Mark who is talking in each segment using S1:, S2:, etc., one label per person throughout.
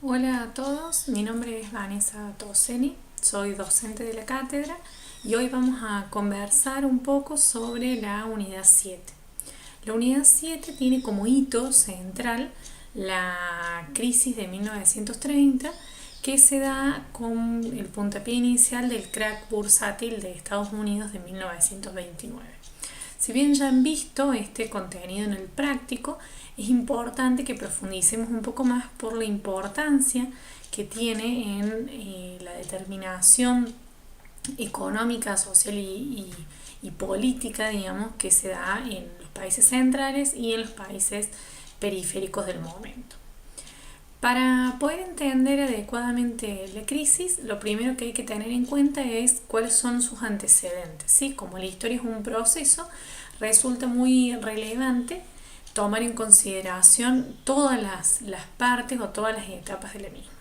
S1: Hola a todos, mi nombre es Vanessa Toseni, soy docente de la cátedra y hoy vamos a conversar un poco sobre la unidad 7. La unidad 7 tiene como hito central la crisis de 1930 que se da con el puntapié inicial del crack bursátil de Estados Unidos de 1929. Si bien ya han visto este contenido en el práctico, es importante que profundicemos un poco más por la importancia que tiene en la determinación económica, social y política, digamos, que se da en los países centrales y en los países periféricos del momento. Para poder entender adecuadamente la crisis, lo primero que hay que tener en cuenta es cuáles son sus antecedentes, ¿sí? Como la historia es un proceso, resulta muy relevante tomar en consideración todas las partes o todas las etapas de la misma.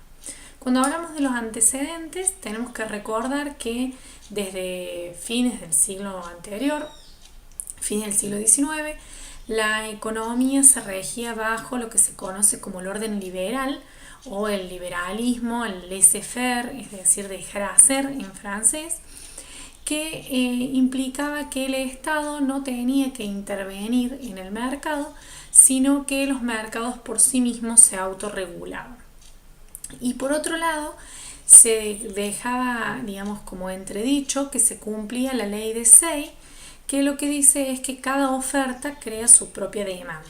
S1: Cuando hablamos de los antecedentes, tenemos que recordar que desde fines del siglo anterior, fines del siglo XIX, la economía se regía bajo lo que se conoce como el orden liberal o el liberalismo, el laissez-faire, es decir, dejar hacer en francés, que implicaba que el Estado no tenía que intervenir en el mercado, sino que los mercados por sí mismos se autorregulaban. Y por otro lado, se dejaba, digamos, como entredicho que se cumplía la ley de Say, que lo que dice es que cada oferta crea su propia demanda.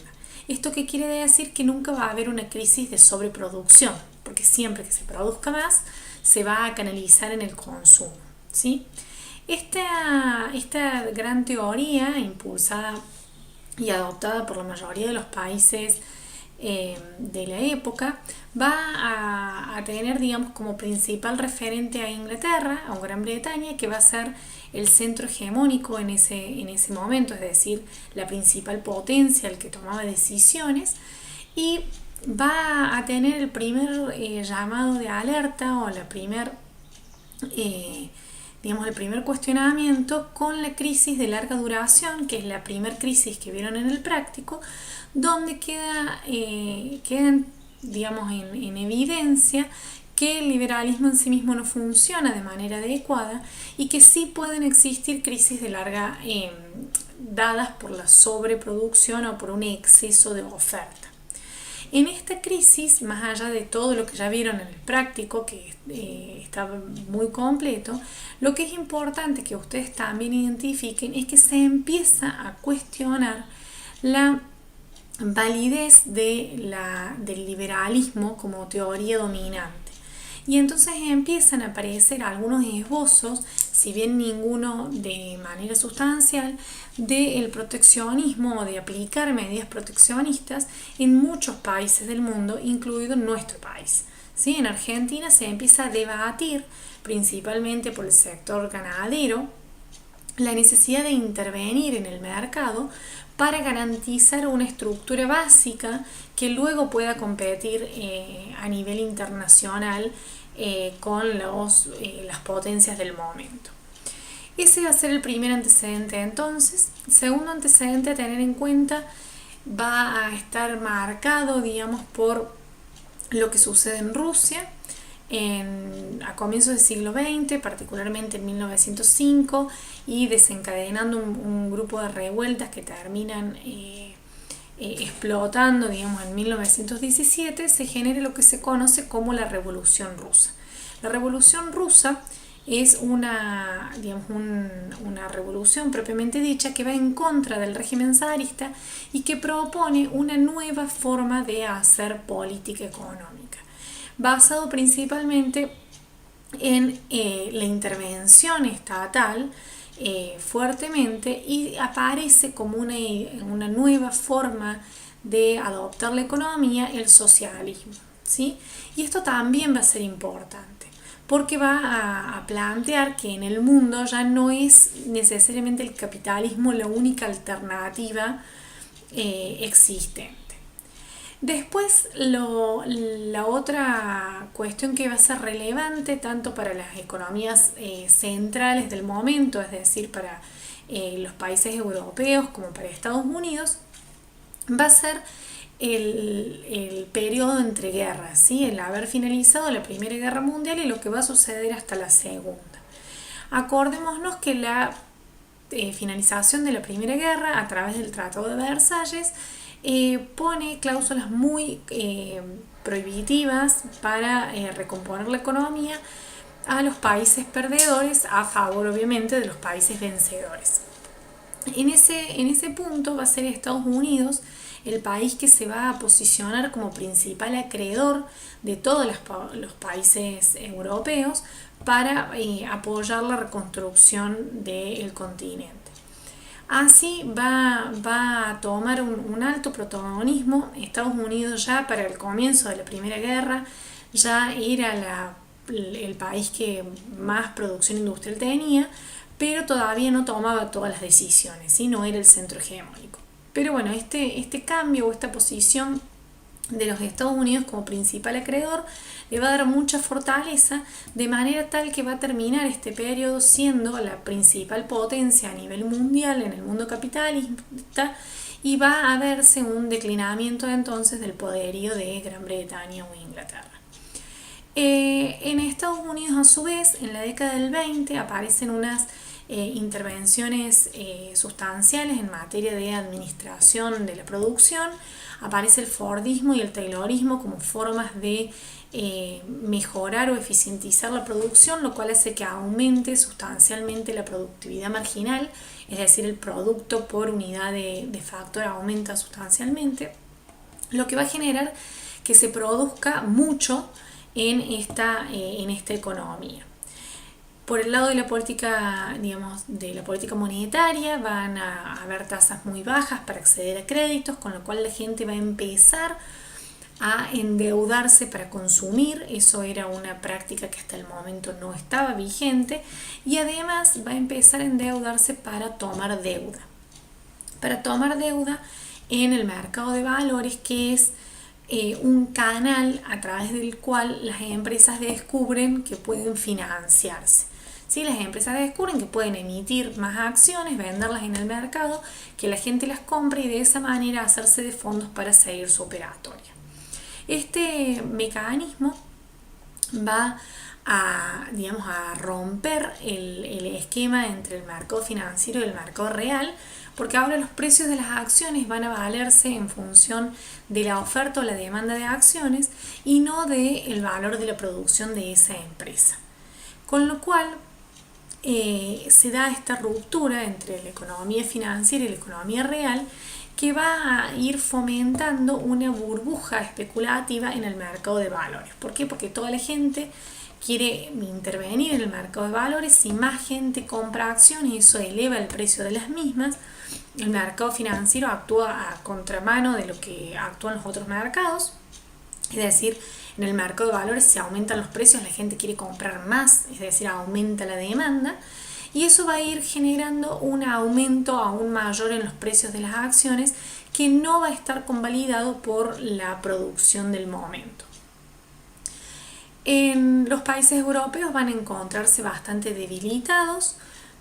S1: ¿Esto qué quiere decir? Que nunca va a haber una crisis de sobreproducción, porque siempre que se produzca más, se va a canalizar en el consumo, ¿sí? Esta gran teoría, impulsada y adoptada por la mayoría de los países de la época, va a tener, digamos, como principal referente a Inglaterra, a Gran Bretaña, que va a ser el centro hegemónico en ese momento, es decir, la principal potencia, el que tomaba decisiones, y va a tener el primer llamado de alerta o la digamos, el primer cuestionamiento con la crisis de larga duración, que es la primera crisis que vieron en el práctico, donde quedan, digamos, en evidencia que el liberalismo en sí mismo no funciona de manera adecuada y que sí pueden existir crisis de larga dadas por la sobreproducción o por un exceso de oferta. En esta crisis, más allá de todo lo que ya vieron en el práctico, que está muy completo, lo que es importante que ustedes también identifiquen es que se empieza a cuestionar la validez del liberalismo como teoría dominante. Y entonces empiezan a aparecer algunos esbozos, si bien ninguno de manera sustancial, del proteccionismo o de aplicar medidas proteccionistas en muchos países del mundo, incluido nuestro país. ¿Sí? En Argentina se empieza a debatir, principalmente por el sector ganadero, la necesidad de intervenir en el mercado para garantizar una estructura básica que luego pueda competir a nivel internacional con las potencias del momento. Ese va a ser el primer antecedente entonces. Segundo antecedente a tener en cuenta va a estar marcado, digamos, por lo que sucede en Rusia a comienzos del siglo XX, particularmente en 1905, y desencadenando un grupo de revueltas que terminan explotando, digamos, en 1917, se genera lo que se conoce como la Revolución Rusa. La Revolución Rusa es una revolución propiamente dicha que va en contra del régimen zarista y que propone una nueva forma de hacer política económica, basado principalmente en la intervención estatal fuertemente, y aparece como una nueva forma de adoptar la economía, el socialismo, ¿sí? Y esto también va a ser importante porque va a plantear que en el mundo ya no es necesariamente el capitalismo la única alternativa existente. Después, la otra cuestión que va a ser relevante tanto para las economías centrales del momento, es decir, para los países europeos como para Estados Unidos, va a ser el periodo entre guerras, ¿sí? El haber finalizado la Primera Guerra Mundial y lo que va a suceder hasta la Segunda. Acordémonos que la finalización de la Primera Guerra a través del Tratado de Versalles pone cláusulas muy prohibitivas para recomponer la economía a los países perdedores a favor obviamente de los países vencedores. En ese punto va a ser Estados Unidos el país que se va a posicionar como principal acreedor de todos los países europeos para apoyar la reconstrucción del continente. Así va a tomar un alto protagonismo Estados Unidos ya para el comienzo de la Primera Guerra, ya era el país que más producción industrial tenía, pero todavía no tomaba todas las decisiones, ¿sí? No era el centro hegemónico. Pero bueno, este cambio o esta posición de los Estados Unidos como principal acreedor le va a dar mucha fortaleza, de manera tal que va a terminar este periodo siendo la principal potencia a nivel mundial en el mundo capitalista, y va a verse un declinamiento entonces del poderío de Gran Bretaña o Inglaterra. En Estados Unidos, a su vez, en la década del 20 aparecen unas intervenciones sustanciales en materia de administración de la producción. Aparece el Fordismo y el Taylorismo como formas de mejorar o eficientizar la producción, lo cual hace que aumente sustancialmente la productividad marginal, es decir, el producto por unidad de factor aumenta sustancialmente, lo que va a generar que se produzca mucho en esta economía. Por el lado de la política, de la política monetaria, van a haber tasas muy bajas para acceder a créditos, con lo cual la gente va a empezar a endeudarse para consumir. Eso era una práctica que hasta el momento no estaba vigente, y además va a empezar a endeudarse para tomar deuda. Para tomar deuda en el mercado de valores, que es un canal a través del cual las empresas descubren que pueden financiarse. ¿Sí? Las empresas descubren que pueden emitir más acciones, venderlas en el mercado, que la gente las compre y de esa manera hacerse de fondos para seguir su operatoria. Este mecanismo va a romper el esquema entre el mercado financiero y el mercado real, porque ahora los precios de las acciones van a valerse en función de la oferta o la demanda de acciones y no del valor de la producción de esa empresa. Con lo cual se da esta ruptura entre la economía financiera y la economía real, que va a ir fomentando una burbuja especulativa en el mercado de valores. ¿Por qué? Porque toda la gente quiere intervenir en el mercado de valores. Si más gente compra acciones, eso eleva el precio de las mismas. El mercado financiero actúa a contramano de lo que actúan los otros mercados, es decir, en el mercado de valores se aumentan los precios, la gente quiere comprar más, es decir, aumenta la demanda, y eso va a ir generando un aumento aún mayor en los precios de las acciones, que no va a estar convalidado por la producción del momento. En los países europeos van a encontrarse bastante debilitados,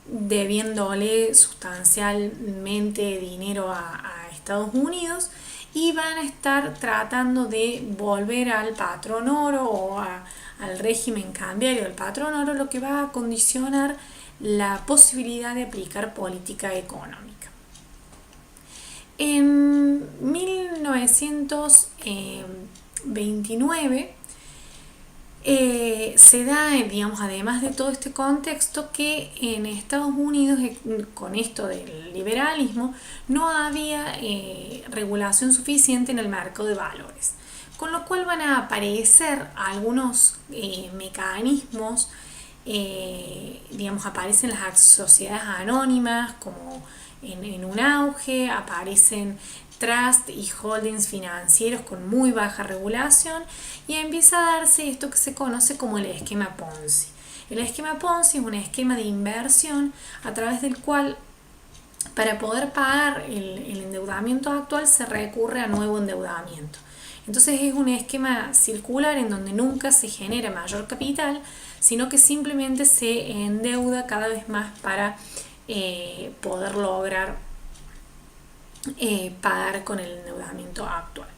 S1: debiéndole sustancialmente dinero a Estados Unidos, y van a estar tratando de volver al patrón oro o al régimen cambiario del patrón oro, lo que va a condicionar la posibilidad de aplicar política económica. En 1929 se da, además de todo este contexto, que en Estados Unidos, con esto del liberalismo, no había regulación suficiente en el mercado de valores, con lo cual van a aparecer algunos mecanismos, aparecen las sociedades anónimas como en un auge, aparecen trust y holdings financieros con muy baja regulación, y empieza a darse esto que se conoce como el esquema Ponzi. El esquema Ponzi es un esquema de inversión a través del cual, para poder pagar el endeudamiento actual, se recurre a nuevo endeudamiento. Entonces es un esquema circular en donde nunca se genera mayor capital, sino que simplemente se endeuda cada vez más para poder lograr pagar con el endeudamiento actual.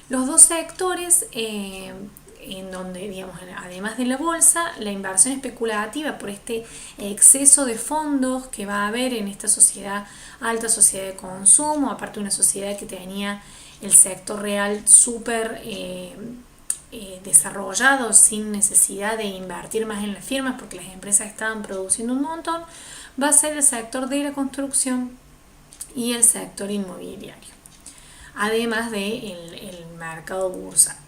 S1: Los dos sectores en donde, digamos, además de la bolsa, la inversión especulativa por este exceso de fondos que va a haber en esta sociedad, alta sociedad de consumo, aparte de una sociedad que tenía el sector real súper desarrollado, sin necesidad de invertir más en las firmas porque las empresas estaban produciendo un montón, va a ser el sector de la construcción y el sector inmobiliario, además del mercado bursátil.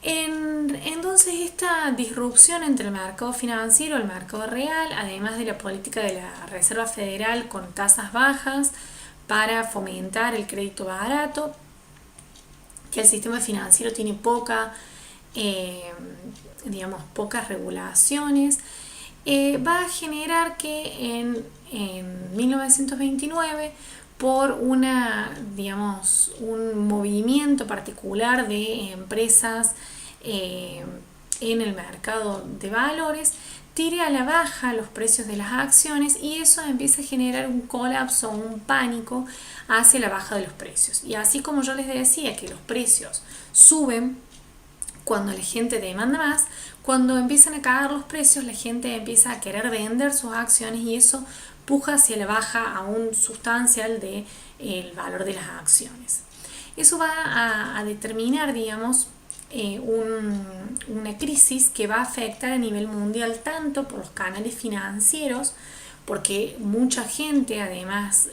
S1: Entonces esta disrupción entre el mercado financiero y el mercado real, además de la política de la Reserva Federal con tasas bajas para fomentar el crédito barato, que el sistema financiero tiene pocas regulaciones, va a generar que en 1929, por un movimiento particular de empresas en el mercado de valores, tire a la baja los precios de las acciones y eso empieza a generar un colapso, un pánico hacia la baja de los precios. Y así como yo les decía que los precios suben cuando la gente demanda más, cuando empiezan a caer los precios, la gente empieza a querer vender sus acciones y eso puja hacia la baja aún sustancial del valor de las acciones. Eso va a determinar, digamos, una crisis que va a afectar a nivel mundial tanto por los canales financieros, porque mucha gente, además,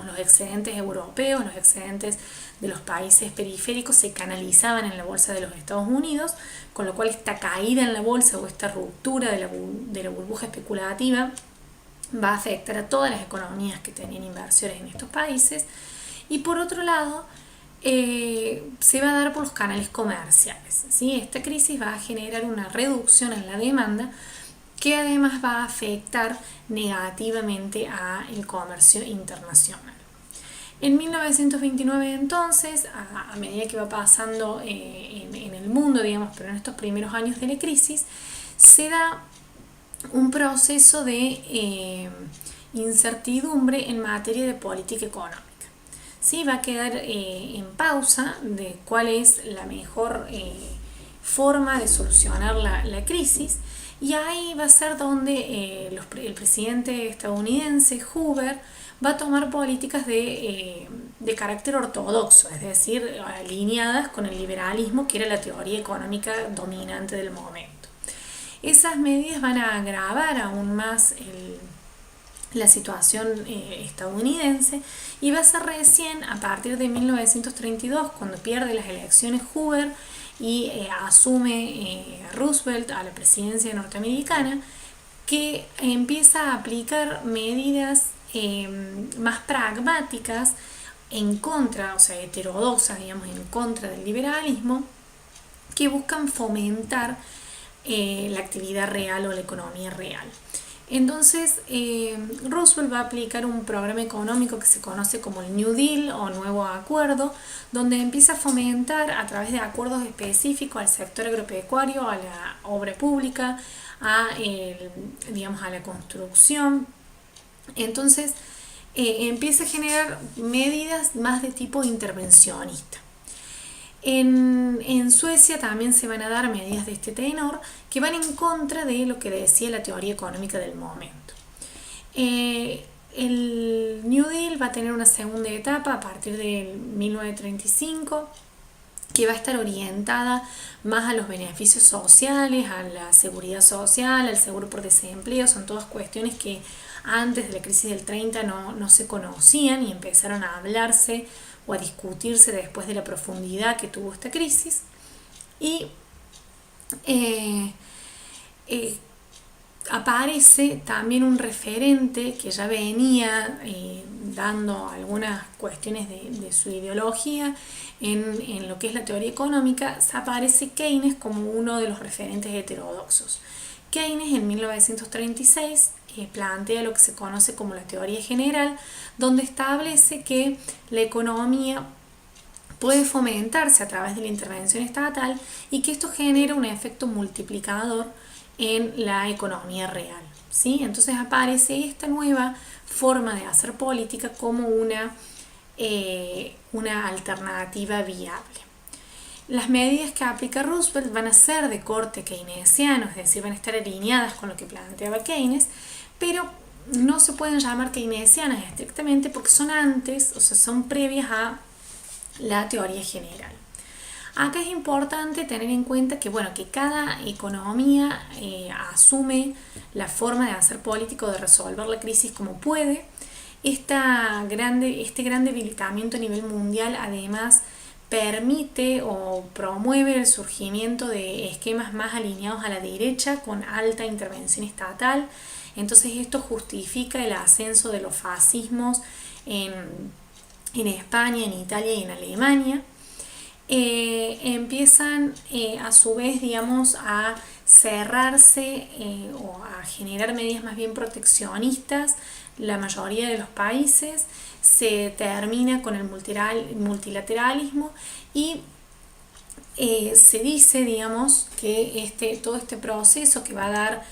S1: los excedentes europeos, los excedentes de los países periféricos se canalizaban en la bolsa de los Estados Unidos, con lo cual esta caída en la bolsa o esta ruptura de la burbuja especulativa va a afectar a todas las economías que tenían inversiones en estos países. Y por otro lado, se va a dar por los canales comerciales, ¿sí? Esta crisis va a generar una reducción en la demanda que además va a afectar negativamente al comercio internacional. En 1929 entonces, a medida que va pasando en el mundo, digamos, pero en estos primeros años de la crisis, se da un proceso de incertidumbre en materia de política económica. ¿Sí? Va a quedar en pausa de cuál es la mejor forma de solucionar la crisis, y ahí va a ser donde el presidente estadounidense Hoover va a tomar políticas de carácter ortodoxo, es decir, alineadas con el liberalismo, que era la teoría económica dominante del momento. Esas medidas van a agravar aún más la situación estadounidense, y va a ser recién a partir de 1932, cuando pierde las elecciones Hoover y asume Roosevelt a la presidencia norteamericana, que empieza a aplicar medidas más pragmáticas en contra, o sea, heterodoxas, digamos, en contra del liberalismo, que buscan fomentar la actividad real o la economía real. Entonces, Roosevelt va a aplicar un programa económico que se conoce como el New Deal o Nuevo Acuerdo, donde empieza a fomentar a través de acuerdos específicos al sector agropecuario, a la obra pública, a la construcción. Entonces, empieza a generar medidas más de tipo intervencionista. En Suecia también se van a dar medidas de este tenor que van en contra de lo que decía la teoría económica del momento. El New Deal va a tener una segunda etapa a partir de 1935, que va a estar orientada más a los beneficios sociales, a la seguridad social, al seguro por desempleo. Son todas cuestiones que antes de la crisis del 30 no se conocían y empezaron a hablarse o a discutirse después de la profundidad que tuvo esta crisis. Y aparece también un referente que ya venía dando algunas cuestiones de su ideología en lo que es la teoría económica. Aparece Keynes como uno de los referentes heterodoxos. Keynes en 1936 plantea lo que se conoce como la teoría general, donde establece que la economía puede fomentarse a través de la intervención estatal y que esto genera un efecto multiplicador en la economía real, ¿sí? Entonces aparece esta nueva forma de hacer política como una una alternativa viable. Las medidas que aplica Roosevelt van a ser de corte keynesiano, es decir, van a estar alineadas con lo que planteaba Keynes, pero no se pueden llamar keynesianas estrictamente porque son antes, o sea, son previas a la teoría general. Acá es importante tener en cuenta que, bueno, que cada economía asume la forma de hacer político, de resolver la crisis como puede. Este gran debilitamiento a nivel mundial además permite o promueve el surgimiento de esquemas más alineados a la derecha con alta intervención estatal. Entonces esto justifica el ascenso de los fascismos en España, en Italia y en Alemania. Empiezan a su vez, digamos, a cerrarse o a generar medidas más bien proteccionistas la mayoría de los países. Se termina con el multilateralismo y se dice, digamos, que todo este proceso que va a dar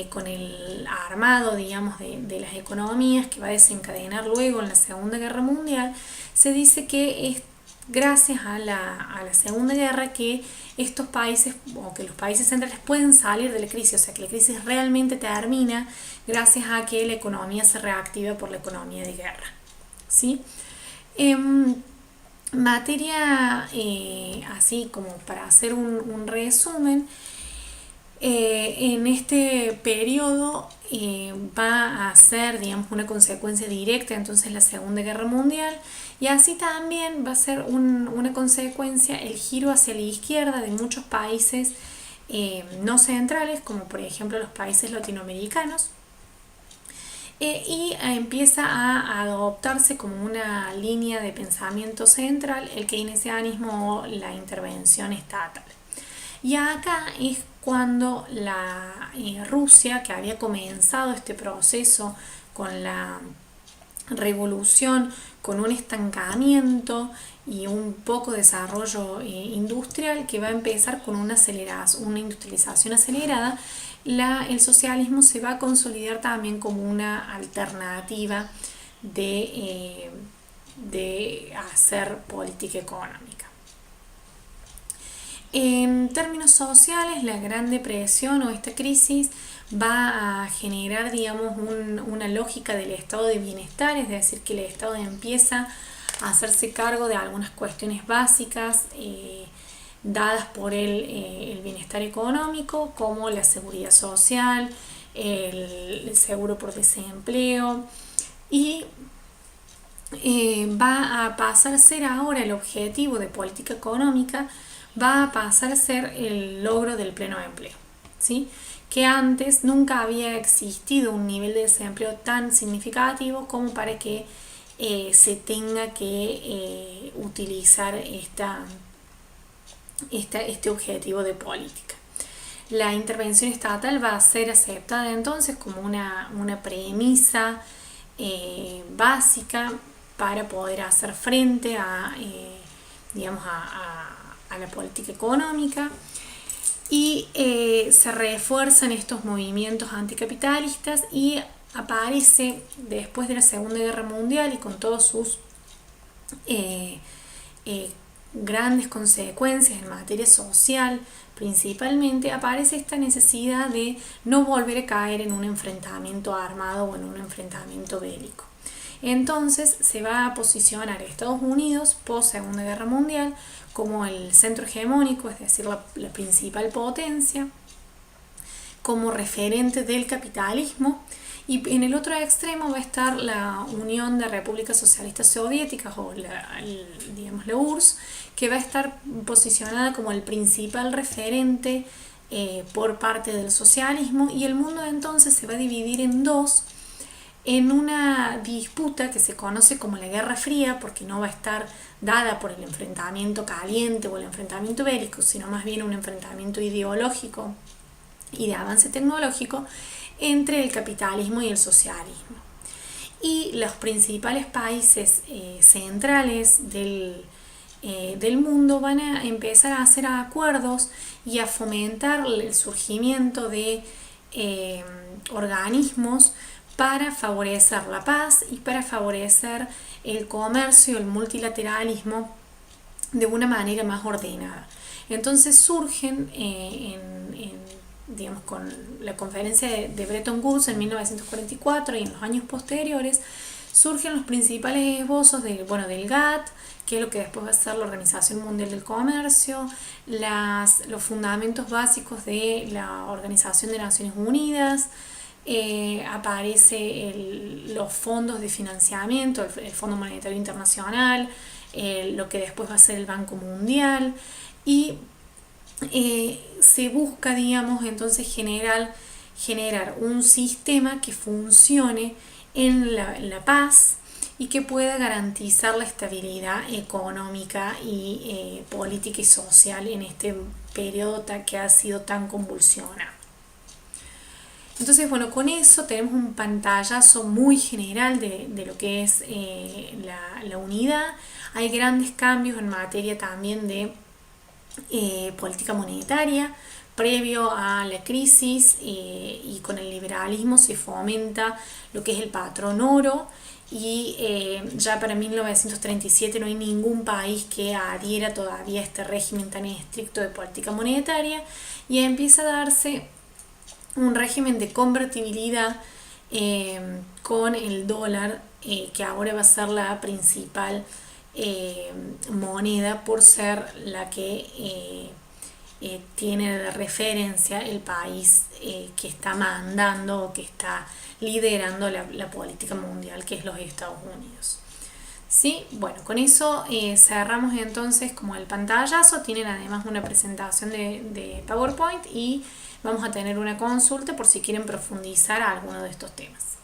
S1: con el armado, digamos, de las economías, que va a desencadenar luego en la Segunda Guerra Mundial, se dice que es gracias a la Segunda Guerra que estos países, o que los países centrales pueden salir de la crisis, o sea que la crisis realmente termina gracias a que la economía se reactiva por la economía de guerra, ¿sí? Materia, así como para hacer un resumen, en este periodo va a ser, digamos, una consecuencia directa entonces la Segunda Guerra Mundial, y así también va a ser una consecuencia el giro hacia la izquierda de muchos países no centrales, como por ejemplo los países latinoamericanos, y empieza a adoptarse como una línea de pensamiento central el keynesianismo o la intervención estatal. Y acá es cuando la Rusia, que había comenzado este proceso con la revolución, con un estancamiento y un poco desarrollo industrial, que va a empezar con una industrialización acelerada, el socialismo se va a consolidar también como una alternativa de hacer política económica. En términos sociales, la Gran Depresión o esta crisis va a generar, digamos, una lógica del estado de bienestar, es decir, que el Estado empieza a hacerse cargo de algunas cuestiones básicas dadas por el bienestar económico, como la seguridad social, el seguro por desempleo, y va a pasar a ser ahora el objetivo de política económica, va a pasar a ser el logro del pleno empleo, ¿sí? Que antes nunca había existido un nivel de desempleo tan significativo como para que se tenga que utilizar este objetivo de política. La intervención estatal va a ser aceptada entonces como una premisa básica para poder hacer frente a la política económica, y se refuerzan estos movimientos anticapitalistas, y aparece después de la Segunda Guerra Mundial y con todos sus grandes consecuencias en materia social, principalmente aparece esta necesidad de no volver a caer en un enfrentamiento armado o en un enfrentamiento bélico. Entonces se va a posicionar Estados Unidos post Segunda Guerra Mundial como el centro hegemónico, es decir, la principal potencia, como referente del capitalismo, y en el otro extremo va a estar la Unión de Repúblicas Socialistas Soviéticas, o la URSS, que va a estar posicionada como el principal referente por parte del socialismo, y el mundo entonces se va a dividir en dos, en una disputa que se conoce como la Guerra Fría, porque no va a estar dada por el enfrentamiento caliente o el enfrentamiento bélico, sino más bien un enfrentamiento ideológico y de avance tecnológico entre el capitalismo y el socialismo. Y los principales países centrales del mundo van a empezar a hacer acuerdos y a fomentar el surgimiento de organismos para favorecer la paz y para favorecer el comercio, el multilateralismo de una manera más ordenada. Entonces surgen digamos, con la conferencia de Bretton Woods en 1944 y en los años posteriores, surgen los principales esbozos del GATT, que es lo que después va a ser la Organización Mundial del Comercio, los fundamentos básicos de la Organización de Naciones Unidas, aparece los fondos de financiamiento, el Fondo Monetario Internacional, lo que después va a ser el Banco Mundial, y se busca, digamos, entonces generar un sistema que funcione en la paz y que pueda garantizar la estabilidad económica y política y social en este periodo que ha sido tan convulsionado. Entonces, bueno, con eso tenemos un pantallazo muy general de lo que es la unidad. Hay grandes cambios en materia también de política monetaria. Previo a la crisis y con el liberalismo se fomenta lo que es el patrón oro, y ya para 1937 no hay ningún país que adhiera todavía a este régimen tan estricto de política monetaria, y empieza a darse un régimen de convertibilidad con el dólar, que ahora va a ser la principal moneda por ser la que tiene de referencia el país que está mandando o que está liderando la política mundial, que es los Estados Unidos. ¿Sí? Bueno, con eso cerramos entonces como el pantallazo. Tienen además una presentación de PowerPoint y vamos a tener una consulta por si quieren profundizar alguno de estos temas.